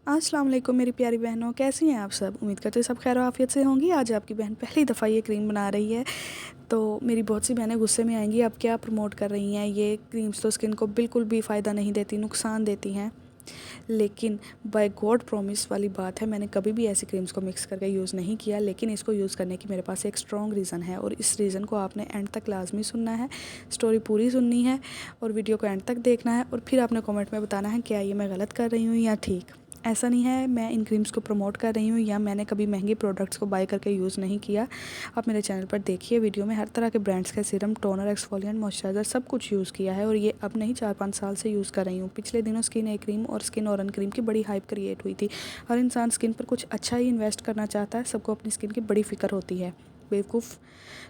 अस्सलाम वालेकुम मेरी प्यारी बहनों, कैसी हैं आप सब। उम्मीद करते हैं सब खैर आफियत से होंगी। आज आपकी बहन पहली दफ़ा ये क्रीम बना रही है, तो मेरी बहुत सी बहनें गुस्से में आएंगी, आप क्या प्रमोट कर रही हैं। ये क्रीम्स तो स्किन को बिल्कुल भी फ़ायदा नहीं देती, नुकसान देती हैं। लेकिन बाय गॉड प्रॉमिस वाली बात है, मैंने कभी भी ऐसी क्रीम्स को मिक्स करके यूज़ नहीं किया। लेकिन इसको यूज़ करने की मेरे पास एक स्ट्रॉन्ग रीज़न है, और इस रीज़न को आपने एंड तक लाजमी सुनना है, स्टोरी पूरी सुननी है और वीडियो को एंड तक देखना है। और फिर आपने कमेंट में बताना है क्या ये मैं गलत कर रही हूँ या ठीक। ऐसा नहीं है मैं इन क्रीम्स को प्रमोट कर रही हूँ या मैंने कभी महंगे प्रोडक्ट्स को बाय करके यूज़ नहीं किया। आप मेरे चैनल पर देखिए, वीडियो में हर तरह के ब्रांड्स का सीरम, टोनर, एक्सफोलिएंट, मॉइस्चराइज़र सब कुछ यूज़ किया है, और ये अब नहीं 4-5 साल से यूज़ कर रही हूँ। पिछले दिनों स्किन ए क्रीम और स्किन ऑरन क्रीम की बड़ी हाइप क्रिएट हुई थी। हर इंसान स्किन पर कुछ अच्छा ही इन्वेस्ट करना चाहता है, सबको अपनी स्किन की बड़ी फ़िक्र होती है। बेवकूफ़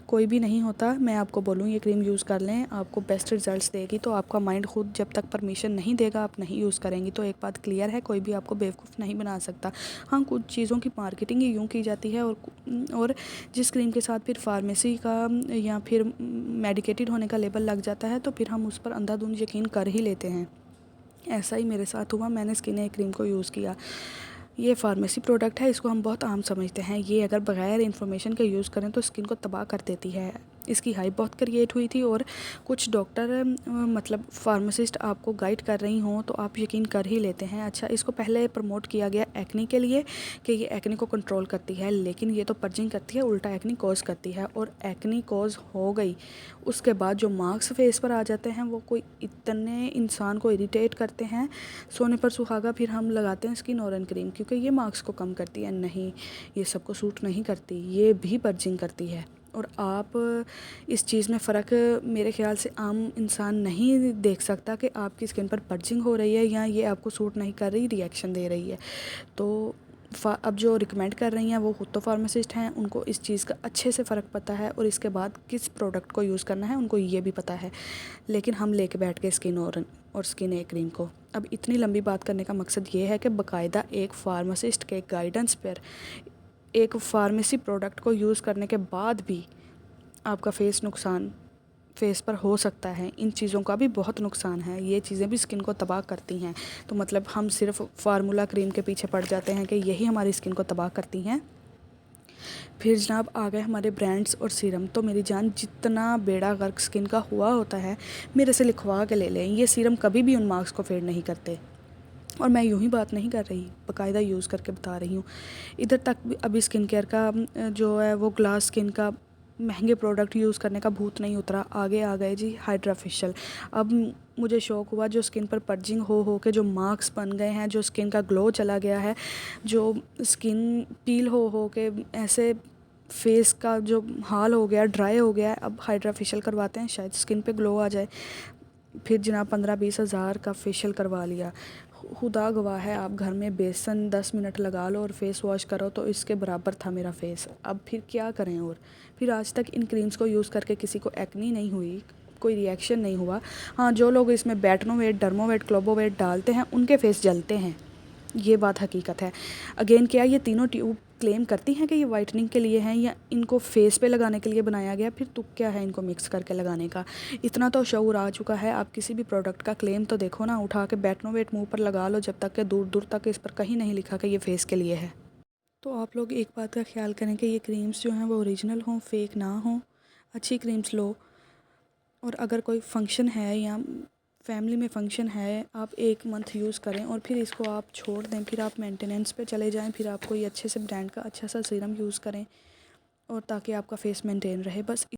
कोई भी नहीं होता। मैं आपको बोलूँ ये क्रीम यूज़ कर लें, आपको बेस्ट रिजल्ट्स देगी। तो आपका माइंड खुद जब तक परमिशन नहीं देगा आप नहीं यूज़ करेंगी। तो एक बात क्लियर है, कोई भी आपको बेवकूफ़ नहीं बना सकता। हाँ, कुछ चीज़ों की मार्केटिंग ही यूँ की जाती है, और जिस क्रीम के साथ फिर फार्मेसी का या फिर मेडिकेटेड होने का लेबल लग जाता है, तो फिर हम उस पर अंधाधुंध यकीन कर ही लेते हैं। ऐसा ही मेरे साथ हुआ, मैंने स्किन ए क्रीम को यूज़ किया। ये फार्मेसी प्रोडक्ट है, इसको हम बहुत आम समझते हैं। ये अगर बगैर इन्फॉर्मेशन के यूज़ करें तो स्किन को तबाह कर देती है। इसकी हाइप बहुत क्रिएट हुई थी, और कुछ डॉक्टर मतलब फार्मासिस्ट आपको गाइड कर रही हों तो आप यकीन कर ही लेते हैं। अच्छा, इसको पहले प्रमोट किया गया एक्ने के लिए कि ये एक्ने को कंट्रोल करती है, लेकिन ये तो पर्जिंग करती है, उल्टा एक्ने कॉज करती है। और एक्ने कॉज हो गई, उसके बाद जो मार्क्स फेस पर आ जाते हैं वो कोई इतने इंसान को इरिटेट करते हैं, सोने पर सुहागा। फिर हम लगाते हैं स्किन ऑरन क्रीम क्योंकि ये मार्क्स को कम करती है। नहीं, ये सबको सूट नहीं करती, ये भी पर्जिंग करती है। और आप इस चीज़ में फ़र्क मेरे ख़्याल से आम इंसान नहीं देख सकता कि आपकी स्किन पर पर्जिंग हो रही है या ये आपको सूट नहीं कर रही, रिएक्शन दे रही है। तो अब जो रिकमेंड कर रही हैं वो खुद तो फार्मासिस्ट हैं, उनको इस चीज़ का अच्छे से फ़र्क पता है, और इसके बाद किस प्रोडक्ट को यूज़ करना है उनको ये भी पता है। लेकिन हम लेके बैठ गए स्किन और स्किन ए क्रीम को। अब इतनी लंबी बात करने का मकसद ये है कि बाकायदा एक फार्मासिस्ट के गाइडेंस पर एक फार्मेसी प्रोडक्ट को यूज़ करने के बाद भी आपका फेस पर हो सकता है। इन चीज़ों का भी बहुत नुकसान है, ये चीज़ें भी स्किन को तबाह करती हैं। तो मतलब हम सिर्फ फार्मूला क्रीम के पीछे पड़ जाते हैं कि यही हमारी स्किन को तबाह करती हैं। फिर जनाब आ गए हमारे ब्रांड्स और सीरम। तो मेरी जान, जितना बेड़ा गर्क स्किन का हुआ होता है मेरे से लिखवा के ले लें, ये सीरम कभी भी उन मार्क्स को फेड नहीं करते। और मैं यूँ ही बात नहीं कर रही, बाकायदा यूज़ करके बता रही हूँ। इधर तक भी अभी स्किन केयर का जो है वो ग्लास स्किन का महंगे प्रोडक्ट यूज़ करने का भूत नहीं उतरा। आगे आ गए जी हाइड्रा फेशियल। अब मुझे शौक हुआ, जो स्किन पर पर्जिंग हो के जो मार्क्स बन गए हैं, जो स्किन का ग्लो चला गया है, जो स्किन पील हो के ऐसे फेस का जो हाल हो गया, ड्राई हो गया है, अब हाइड्रा फेशियल करवाते हैं, शायद स्किन पे ग्लो आ जाए। फिर जनाब 15-20 हज़ार का फेशियल करवा लिया। खुदा गवाह है, आप घर में बेसन 10 मिनट लगा लो और फेस वॉश करो तो इसके बराबर था मेरा फेस। अब फिर क्या करें। और फिर आज तक इन क्रीम्स को यूज़ करके किसी को एक्नी नहीं हुई, कोई रिएक्शन नहीं हुआ। हाँ, जो लोग इसमें बैटनोवेट, डर्मोवेट, क्लोबोवेट डालते हैं उनके फेस जलते हैं, ये बात हकीकत है। अगेन, क्या ये तीनों ट्यूब क्लेम करती हैं कि ये वाइटनिंग के लिए हैं या इनको फेस पे लगाने के लिए बनाया गया, फिर तुक क्या है इनको मिक्स करके लगाने का। इतना तो शऊर आ चुका है, आप किसी भी प्रोडक्ट का क्लेम तो देखो ना, उठा के बैटनोवेट मुंह पर लगा लो, जब तक कि दूर दूर तक इस पर कहीं नहीं लिखा कि ये फेस के लिए है। तो आप लोग एक बात का ख्याल करें कि ये क्रीम्स जो हैं वो ओरिजिनल हों, फेक ना हों। अच्छी क्रीम्स लो, और अगर कोई फंक्शन है या फैमिली में फ़ंक्शन है, आप 1 मंथ यूज़ करें और फिर इसको आप छोड़ दें, फिर आप मेंटेनेंस पे चले जाएं, फिर आप कोई अच्छे से ब्रांड का अच्छा सा सीरम यूज़ करें, और ताकि आपका फेस मेंटेन रहे। बस